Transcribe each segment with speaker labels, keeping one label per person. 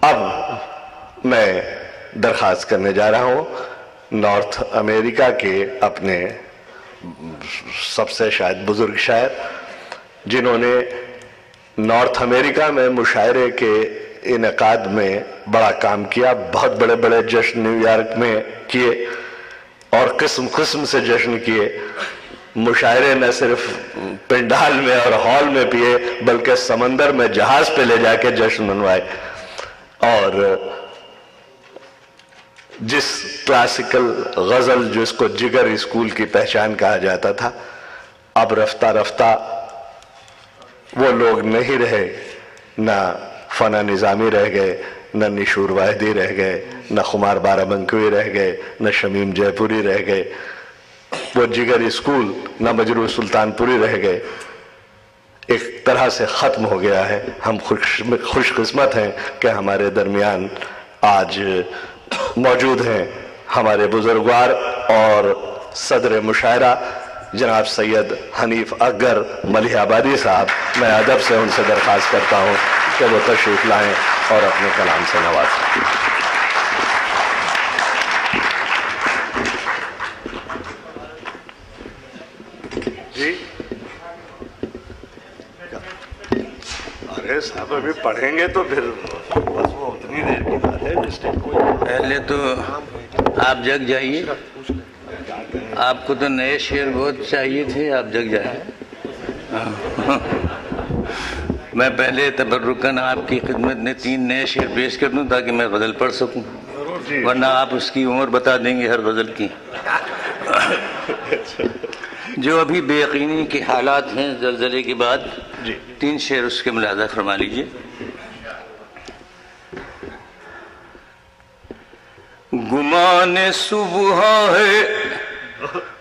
Speaker 1: अब मैं दरख्वास्त करने जा रहा हूँ नॉर्थ अमेरिका के अपने सबसे शायद बुजुर्ग शायर, जिन्होंने नॉर्थ अमेरिका में मुशायरे के इनेकाद में बड़ा काम किया। बहुत बड़े बड़े जश्न न्यूयॉर्क में किए और किस्म किस्म से जश्न किए। मुशायरे न सिर्फ पिंडाल में और हॉल में पिए, बल्कि समंदर में जहाज पे ले जाके जश्न मनवाए। और जिस क्लासिकल गजल जिसको जिगर स्कूल की पहचान कहा जाता था, अब रफ्ता रफ्ता वो लोग नहीं रहे। न फना निजामी रह गए, न निशूर वाहिदी रह गए, न खुमार बाराबंकी रह गए, न शमीम जयपुरी रह गए। वो जिगर स्कूल न मजरू सुल्तानपुरी रह गए। एक तरह से खत्म हो गया है। हम खुशकिस्मत हैं कि हमारे दरमियान आज मौजूद हैं हमारे बुजुर्गवार और सदर मुशायरा जनाब सैयद हनीफ अकबर मलिहाबादी साहब। मैं अदब से उनसे दरख्वास्त करता हूँ कि वो तशरीफ लाएं और अपने कलाम से नवाजें। जी अरे साहब, अभी पढ़ेंगे तो फिर बस वो उतनी देर की बात है।
Speaker 2: पहले तो आप जग जाइए, आपको तो नए शेर बहुत चाहिए थे, आप जग जाए। मैं पहले तबर्रुकन आपकी खिदमत में 3 नए शेर पेश कर दूं ताकि मैं गज़ल पढ़ सकूं, वरना आप उसकी उम्र बता देंगे हर गज़ल की। जो अभी बेयकीनी के हालात हैं ज़लज़ले के बाद, 3 शेर उसके मुलाज़ा फरमा लीजिए। गुमाने सुबह है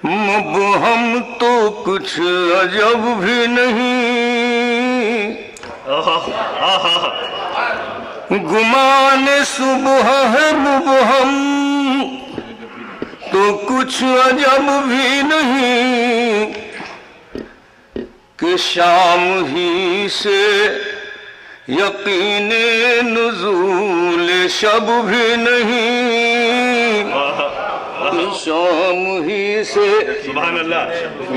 Speaker 2: मुबहम तो कुछ अजब भी नहीं। गुमाने सुबह है मुबहम तो कुछ अजब भी नहीं कि शाम ही से यकीने नुज़ूल शब भी नहीं। कि शाम ही से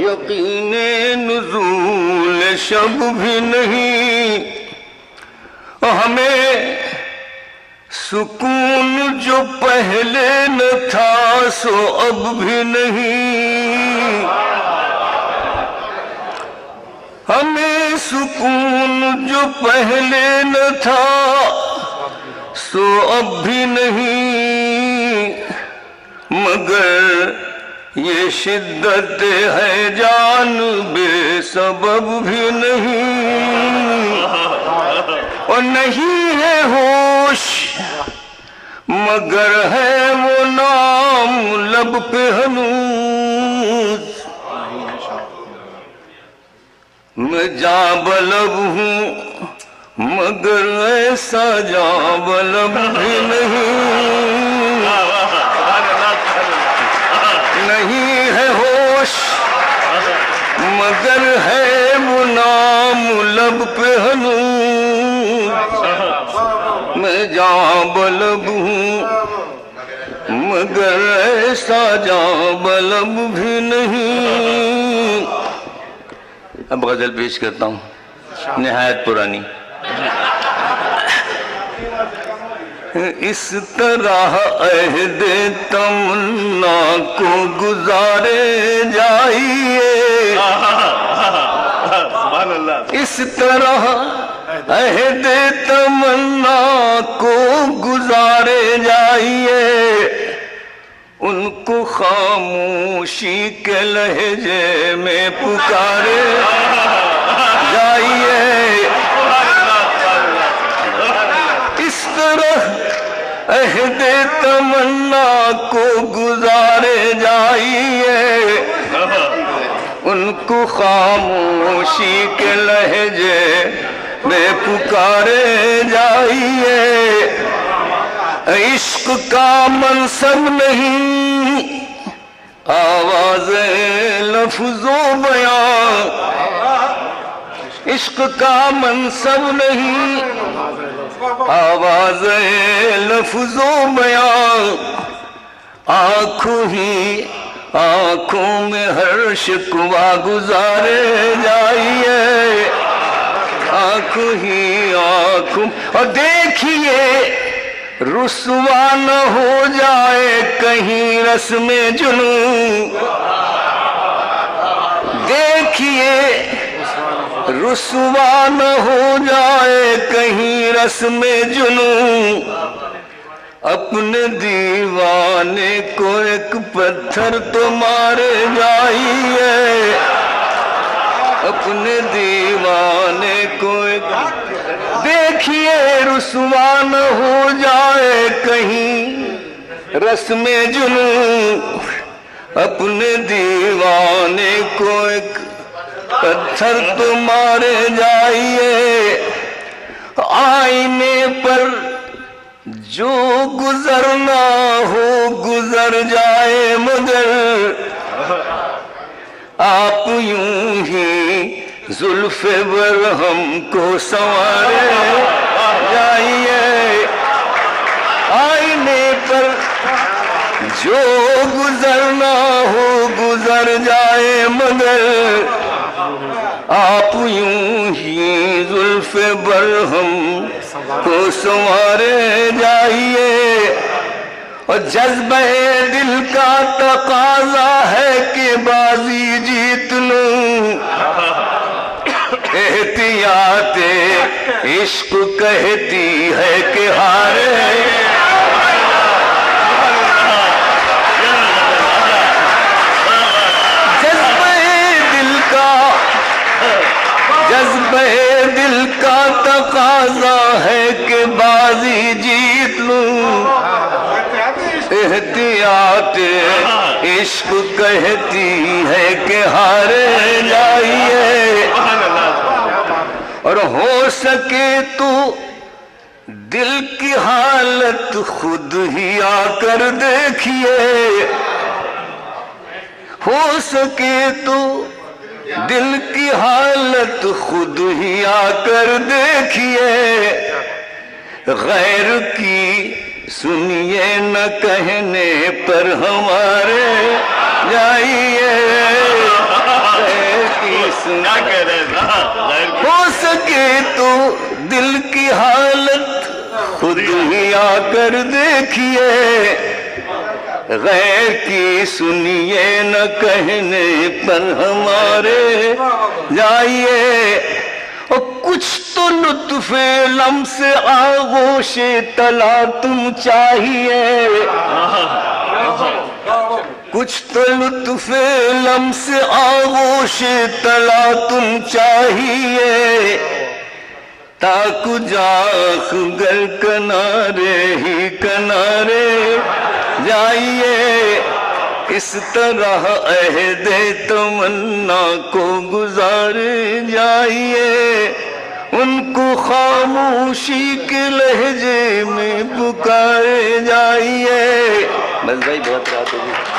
Speaker 2: यकीने नुज़ूल शब भी नहीं। हमें सुकून जो पहले न था सो अब भी नहीं। हमें सुकून जो पहले न था सो अब भी नहीं। मगर ये शिद्दत है जान बेसबब भी नहीं। और नहीं है होश मगर है वो नाम लब पे हनूज। मैं जाबलब हूँ मगर ऐसा जाबलब भी नहीं। नहीं है होश मगर है वो नाम लब पे हनूज। मैं जाबलब हूँ मगर ऐसा जाबलब भी नहीं। अब गजल पेश करता हूँ, निहायत पुरानी। इस तरह अहद तमन्ना को गुजारे जाइए। इस तरह अहद तमन्ना को गुजारे जाइए। उनको खामोशी के लहजे में पुकारे जाइए। इस तरह अहद तमन्ना को गुजारे जाइए। उनको खामोशी के लहजे में पुकारे जाइए। इश्क का मनसब नहीं आवाज़े लफ्ज़ों बयां। इश्क का मनसब नहीं आवाज लफ्जों बयां आंखों ही आंखों में हर शिकवा गुजारे जाइए, आंखों ही आंखों। और देखिए रुसवा न हो जाए कहीं रस्म जुनून, देखिए रुसवा न हो जाए कहीं रस्म जुनून। अपने दीवाने को एक पत्थर तो मारे जाइए, अपने दीवाने को एक। देखिए रुसवा न हो जाए कहीं रस्म जुनून, अपने दीवाने को एक पत्थर तो मारे जाइए। आईने पर जो गुजरना हो गुजर जाए, मगर आप यूं ही जुल्फ़े पर हमको संवारे जाइए। आईने पर जो गुजरना हो गुजर जाए, मगर आप यूं ही जुल्फ़े पर हमको संवारे जाइए। और जज्बे दिल का तकाजा है कि बाजी जीत लूं, एहतियाते इश्क कहती है कि हारे। जज्बे दिल का तकाजा है कि बाजी जीत लूं, एहतियात इश्क कहती है कि हारे जाइए। और हो सके तो दिल की हालत खुद ही आकर देखिए, हो सके तो दिल की हालत खुद ही आकर देखिए। गैर की सुनिए न कहने पर हमारे जाइए, गैर की सुना करे ना। हो सके तो दिल की हालत खुद ही आकर देखिए, गैर की सुनिए न कहने पर हमारे जाइए। और कुछ तो लुत्फ़े लम्से आगोशे तला तुम चाहिए, कुछ तो लुत्फ़े लम्से आगोशे तला तुम चाहिए। ताकु जाख गर किनारे ही किनारे जाइए। इस तरह अहदे तमन्ना को गुजारे जाइए, उनको खामोशी के लहजे में पुकारे जाइए। बस भाई बहुत रात होगी।